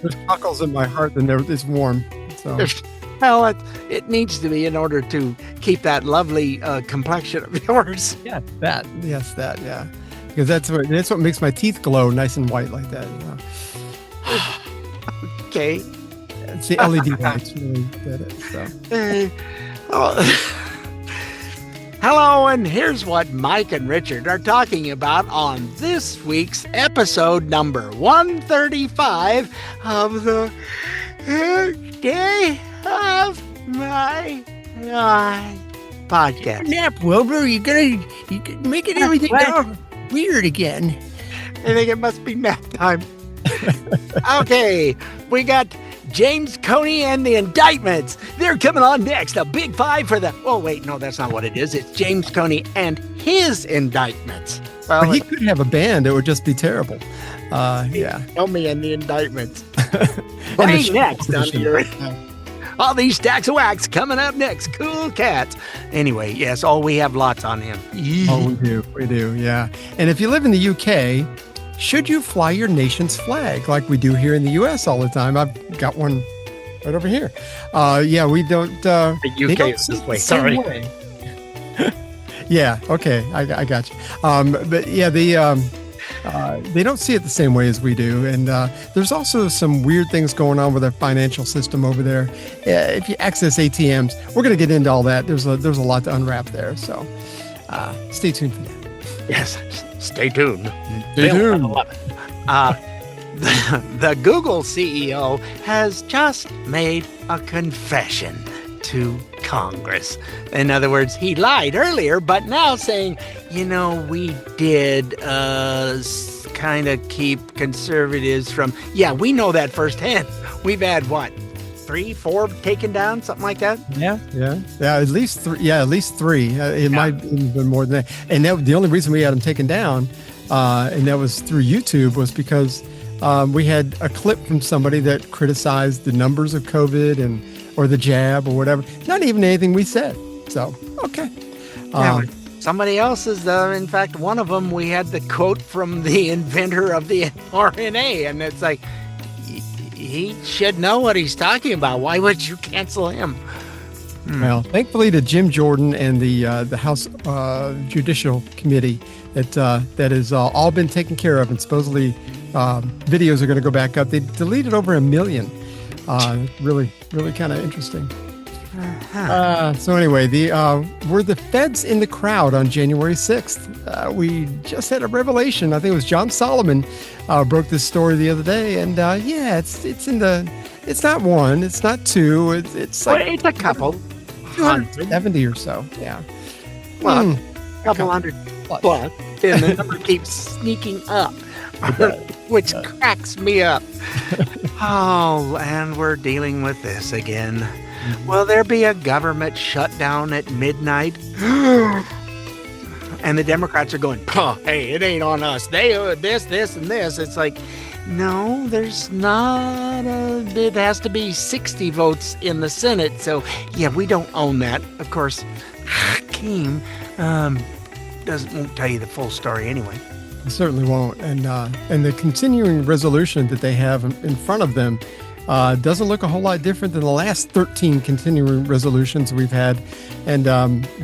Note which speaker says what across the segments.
Speaker 1: There's chuckles in my heart, and it's warm. So.
Speaker 2: Well, it needs to be in order to keep that lovely complexion of yours.
Speaker 1: Yeah, that. Yes, that. Yeah, because that's what makes my teeth glow nice and white like that. You know?
Speaker 2: Okay.
Speaker 1: It's the LED lights really did it. So.
Speaker 2: Hello, and here's what Mike and Richard are talking about on this week's episode number 135 of the Day of My Life podcast.
Speaker 1: Nap, Wilbur. You're making everything all weird again.
Speaker 2: I think it must be nap time. Okay, we got James Comey and the indictments. They're coming on next. A big five for the... Oh, wait, no, that's not what it is. It's James Comey and his indictments. Well,
Speaker 1: but he could have a band. It would just be terrible. Yeah.
Speaker 2: Comey and the indictments. Playing next on your... All these stacks of wax coming up next. Cool cats. Anyway, yes, we have lots on him.
Speaker 1: Oh, we do, yeah. And if you live in the UK... should you fly your nation's flag like we do here in the U.S. all the time? I've got one right over here. Yeah, we don't.
Speaker 2: The UK is this way. Sorry.
Speaker 1: Yeah. Okay. I got you. But yeah, they don't see it the same way as we do, and there's also some weird things going on with our financial system over there. If you access ATMs, we're going to get into all that. There's a lot to unwrap there. So stay tuned for that.
Speaker 2: Yes. Stay tuned.
Speaker 1: Stay tuned.
Speaker 2: The Google CEO has just made a confession to Congress. In other words, he lied earlier, but now saying, we did kind of keep conservatives from... Yeah, we know that firsthand. We've had, 3, 4 taken down, something like that?
Speaker 1: Yeah, at least 3. Yeah, at least 3. It might have been more than that. And the only reason we had them taken down, and that was through YouTube, was because we had a clip from somebody that criticized the numbers of COVID or the jab or whatever. Not even anything we said. So, okay.
Speaker 2: Somebody else's, in fact, one of them, we had the quote from the inventor of the mRNA, and it's like, he should know what he's talking about. Why would you cancel him?
Speaker 1: Well, thankfully to Jim Jordan and the House Judicial Committee, that has all been taken care of, and supposedly videos are going to go back up. They deleted over 1 million. Really, really kind of interesting. So anyway, were the feds in the crowd on January 6th? We just had a revelation. I think it was John Solomon broke this story the other day, and it's in the. It's not 1, it's not 2, it's like
Speaker 2: it's a couple,
Speaker 1: 270 or so. Yeah,
Speaker 2: well, a couple hundred plus, and the number keeps sneaking up, which cracks me up. Oh, and we're dealing with this again. Will there be a government shutdown at midnight? And the Democrats are going, hey, it ain't on us. They this, and this. It's like, no, there's not. It has to be 60 votes in the Senate. So, yeah, we don't own that. Of course, Hakeem won't tell you the full story anyway.
Speaker 1: It certainly won't. And the continuing resolution that they have in front of them doesn't look a whole lot different than the last 13 continuing resolutions we've had. And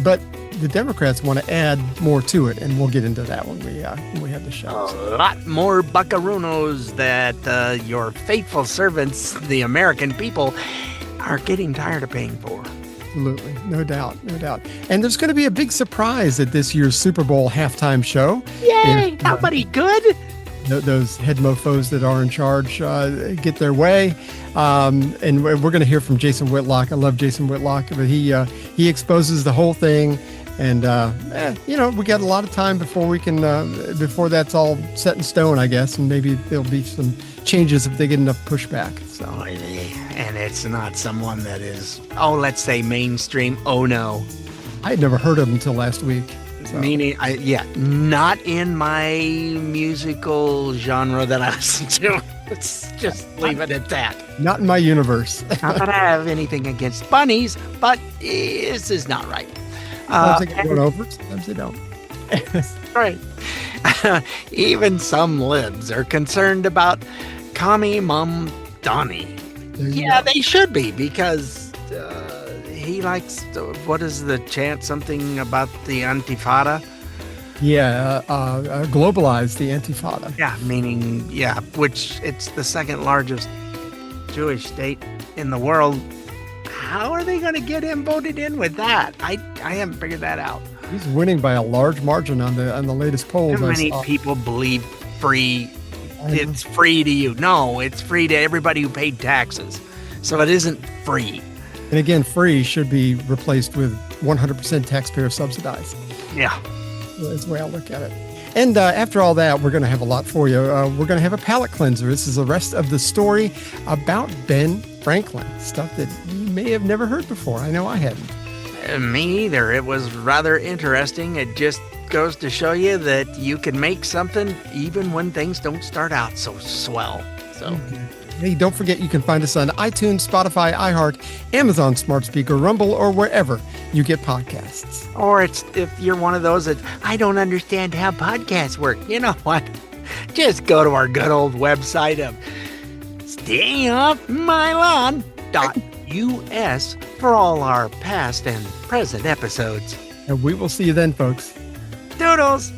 Speaker 1: but the Democrats want to add more to it, and we'll get into that when we have the show.
Speaker 2: A lot more buckaroos that your faithful servants, the American people, are getting tired of paying for.
Speaker 1: Absolutely. No doubt. And there's going to be a big surprise at this year's Super Bowl halftime show.
Speaker 2: Yay! Nobody good?
Speaker 1: Those head mofos that are in charge get their way. And we're going to hear from Jason Whitlock. I love Jason Whitlock, but he exposes the whole thing. And, we got a lot of time before we can, before that's all set in stone, I guess. And maybe there'll be some changes if they get enough pushback. So.
Speaker 2: And it's not someone that is, let's say mainstream. Oh, no.
Speaker 1: I had never heard of him until last week. So.
Speaker 2: Meaning, not in my musical genre that I listen to. Let's just leave it at that.
Speaker 1: Not in my universe.
Speaker 2: Not that I have anything against bunnies, but this is not right.
Speaker 1: Sometimes they get run over, sometimes they don't.
Speaker 2: Right. Even some libs are concerned about Comey Mamdani.
Speaker 1: There you
Speaker 2: Yeah,
Speaker 1: go.
Speaker 2: they should be, because he likes, what is the chant? Something about the Antifada?
Speaker 1: Yeah, globalize the Intifada.
Speaker 2: Yeah, meaning, which it's the second largest Jewish state in the world. How are they going to get him voted in with that? I haven't figured that out.
Speaker 1: He's winning by a large margin on the latest polls.
Speaker 2: How
Speaker 1: I
Speaker 2: many
Speaker 1: saw.
Speaker 2: people believe free?
Speaker 1: I know.
Speaker 2: It's free to you. No, it's free to everybody who paid taxes. So it isn't free.
Speaker 1: And again, free should be replaced with 100% taxpayer subsidized.
Speaker 2: Yeah.
Speaker 1: That's the way I look at it. And after all that, we're going to have a lot for you. We're going to have a palate cleanser. This is the rest of the story about Ben Franklin, stuff that you may have never heard before. I know I hadn't.
Speaker 2: Me either. It was rather interesting. It just goes to show you that you can make something even when things don't start out so swell. So,
Speaker 1: Hey, don't forget you can find us on iTunes, Spotify, iHeart, Amazon Smart Speaker, Rumble, or wherever you get podcasts.
Speaker 2: or it's if you're one of those that I don't understand how podcasts work. You know what? Just go to our good old website of stayoffmylawn.us for all our past and present episodes.
Speaker 1: And we will see you then, folks.
Speaker 2: Doodles!